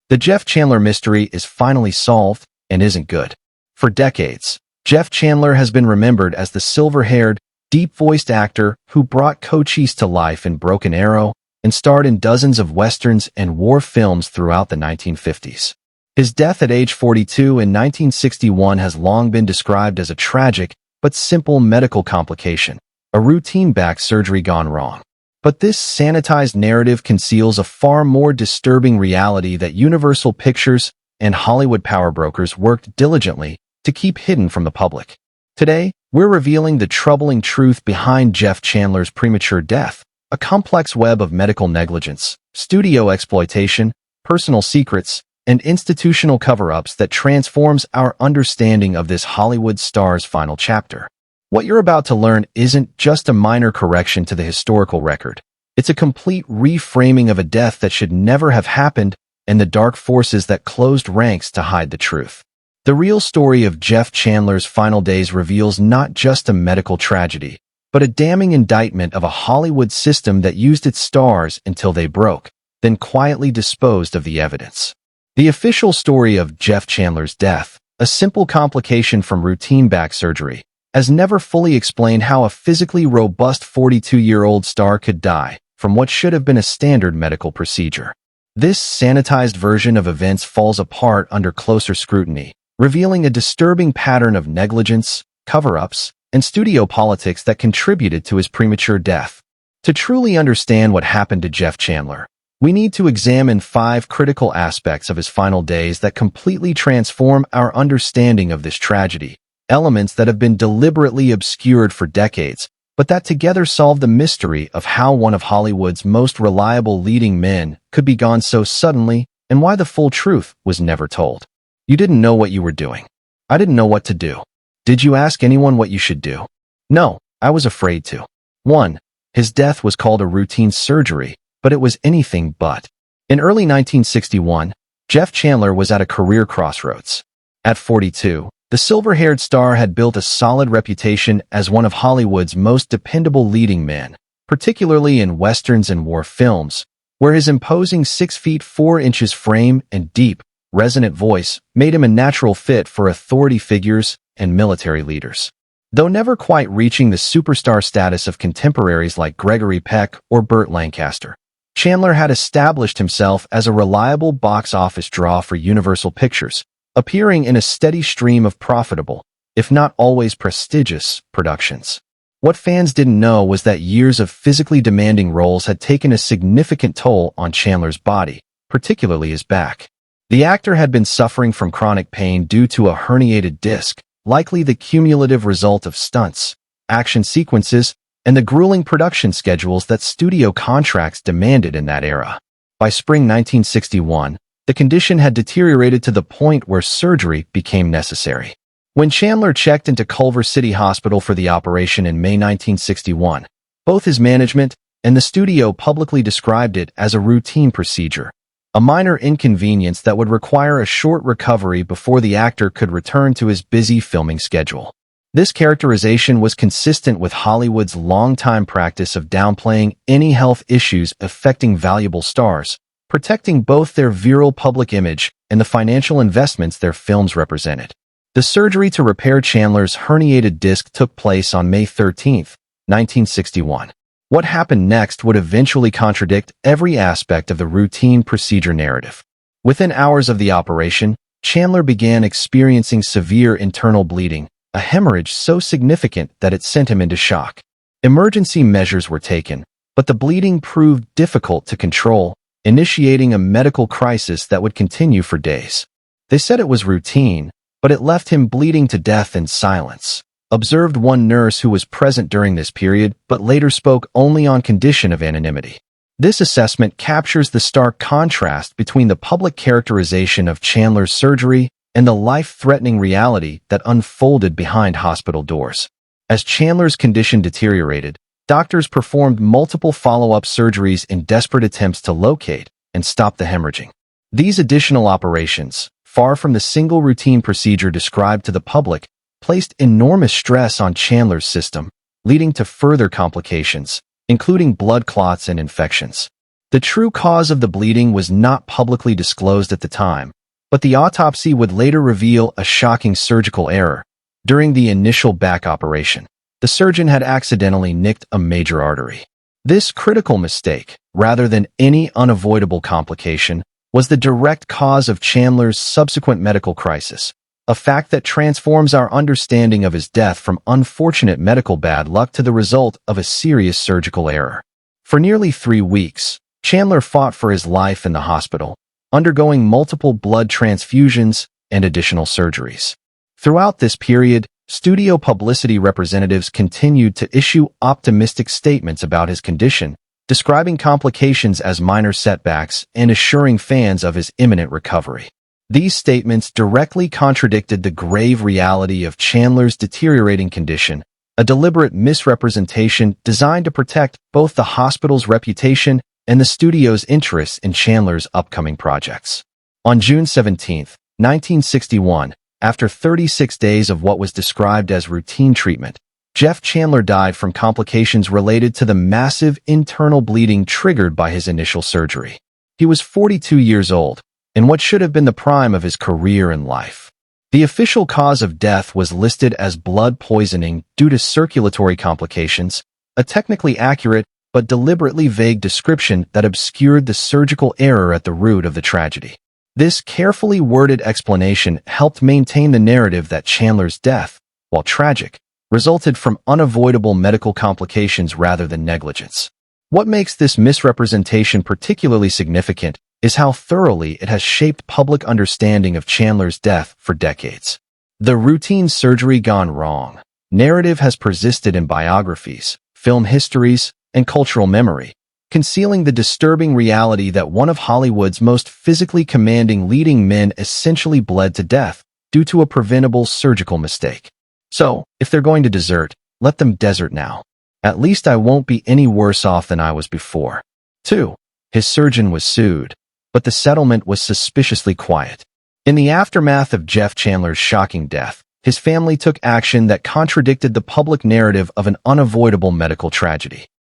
The Jeff Chandler mystery is finally solved and isn't good. For decades, Jeff Chandler has been remembered as the silver-haired, deep-voiced actor who brought Cochise to life in Broken Arrow and starred in dozens of westerns and war films throughout the 1950s. His death at age 42 in 1961 has long been described as a tragic but simple medical complication, a routine back surgery gone wrong. But this sanitized narrative conceals a far more disturbing reality that Universal Pictures and Hollywood power brokers worked diligently to keep hidden from the public. Today, we're revealing the troubling truth behind Jeff Chandler's premature death, a complex web of medical negligence, studio exploitation, personal secrets, and institutional cover-ups that transforms our understanding of this Hollywood star's final chapter. What you're about to learn isn't just a minor correction to the historical record. It's a complete reframing of a death that should never have happened and the dark forces that closed ranks to hide the truth. The real story of Jeff Chandler's final days reveals not just a medical tragedy, but a damning indictment of a Hollywood system that used its stars until they broke, then quietly disposed of the evidence. The official story of Jeff Chandler's death, a simple complication from routine back surgery, has never fully explained how a physically robust 42-year-old star could die from what should have been a standard medical procedure. This sanitized version of events falls apart under closer scrutiny, revealing a disturbing pattern of negligence, cover-ups, and studio politics that contributed to his premature death. To truly understand what happened to Jeff Chandler, we need to examine 5 critical aspects of his final days that completely transform our understanding of this tragedy, elements that have been deliberately obscured for decades, but that together solve the mystery of how one of Hollywood's most reliable leading men could be gone so suddenly and why the full truth was never told. You didn't know what you were doing. I didn't know what to do. Did you ask anyone what you should do? No, I was afraid to. 1. His death was called a routine surgery, but it was anything but. In early 1961, Jeff Chandler was at a career crossroads. At 42, the silver-haired star had built a solid reputation as one of Hollywood's most dependable leading men, particularly in westerns and war films, where his imposing 6 feet 4 inches frame and deep, resonant voice made him a natural fit for authority figures and military leaders. Though never quite reaching the superstar status of contemporaries like Gregory Peck or Burt Lancaster, Chandler had established himself as a reliable box office draw for Universal Pictures, appearing in a steady stream of profitable, if not always prestigious, productions. What fans didn't know was that years of physically demanding roles had taken a significant toll on Chandler's body, particularly his back. The actor had been suffering from chronic pain due to a herniated disc, likely the cumulative result of stunts, action sequences, and the grueling production schedules that studio contracts demanded in that era. By spring 1961, the condition had deteriorated to the point where surgery became necessary. When Chandler checked into Culver City Hospital for the operation in May 1961, both his management and the studio publicly described it as a routine procedure, a minor inconvenience that would require a short recovery before the actor could return to his busy filming schedule. This characterization was consistent with Hollywood's longtime practice of downplaying any health issues affecting valuable stars, protecting both their virile public image and the financial investments their films represented. The surgery to repair Chandler's herniated disc took place on May 13, 1961. What happened next would eventually contradict every aspect of the routine procedure narrative. Within hours of the operation, Chandler began experiencing severe internal bleeding, a hemorrhage so significant that it sent him into shock. Emergency measures were taken, but the bleeding proved difficult to control, initiating a medical crisis that would continue for days. They said it was routine, but it left him bleeding to death in silence, observed one nurse who was present during this period but later spoke only on condition of anonymity. This assessment captures the stark contrast between the public characterization of Chandler's surgery and the life-threatening reality that unfolded behind hospital doors. As Chandler's condition deteriorated, doctors performed multiple follow-up surgeries in desperate attempts to locate and stop the hemorrhaging. These additional operations, far from the single routine procedure described to the public, placed enormous stress on Chandler's system, leading to further complications, including blood clots and infections. The true cause of the bleeding was not publicly disclosed at the time, but the autopsy would later reveal a shocking surgical error. During the initial back operation, the surgeon had accidentally nicked a major artery. This critical mistake, rather than any unavoidable complication, was the direct cause of Chandler's subsequent medical crisis, a fact that transforms our understanding of his death from unfortunate medical bad luck to the result of a serious surgical error. For nearly 3 weeks, Chandler fought for his life in the hospital, undergoing multiple blood transfusions and additional surgeries. Throughout this period, studio publicity representatives continued to issue optimistic statements about his condition, describing complications as minor setbacks and assuring fans of his imminent recovery. These statements directly contradicted the grave reality of Chandler's deteriorating condition, a deliberate misrepresentation designed to protect both the hospital's reputation and the studio's interests in Chandler's upcoming projects. On June 17, 1961, after 36 days of what was described as routine treatment, Jeff Chandler died from complications related to the massive internal bleeding triggered by his initial surgery. He was 42 years old, in what should have been the prime of his career and life. The official cause of death was listed as blood poisoning due to circulatory complications, a technically accurate but deliberately vague description that obscured the surgical error at the root of the tragedy. This carefully worded explanation helped maintain the narrative that Chandler's death, while tragic, resulted from unavoidable medical complications rather than negligence. What makes this misrepresentation particularly significant is how thoroughly it has shaped public understanding of Chandler's death for decades. The routine surgery gone wrong narrative has persisted in biographies, film histories, and cultural memory, concealing the disturbing reality that one of Hollywood's most physically commanding leading men essentially bled to death due to a preventable surgical mistake. So, if they're going to desert, let them desert now. At least I won't be any worse off than I was before. 2. His surgeon was sued, but the settlement was suspiciously quiet. In the aftermath of Jeff Chandler's shocking death, his family took action that contradicted the public narrative of an unavoidable medical tragedy.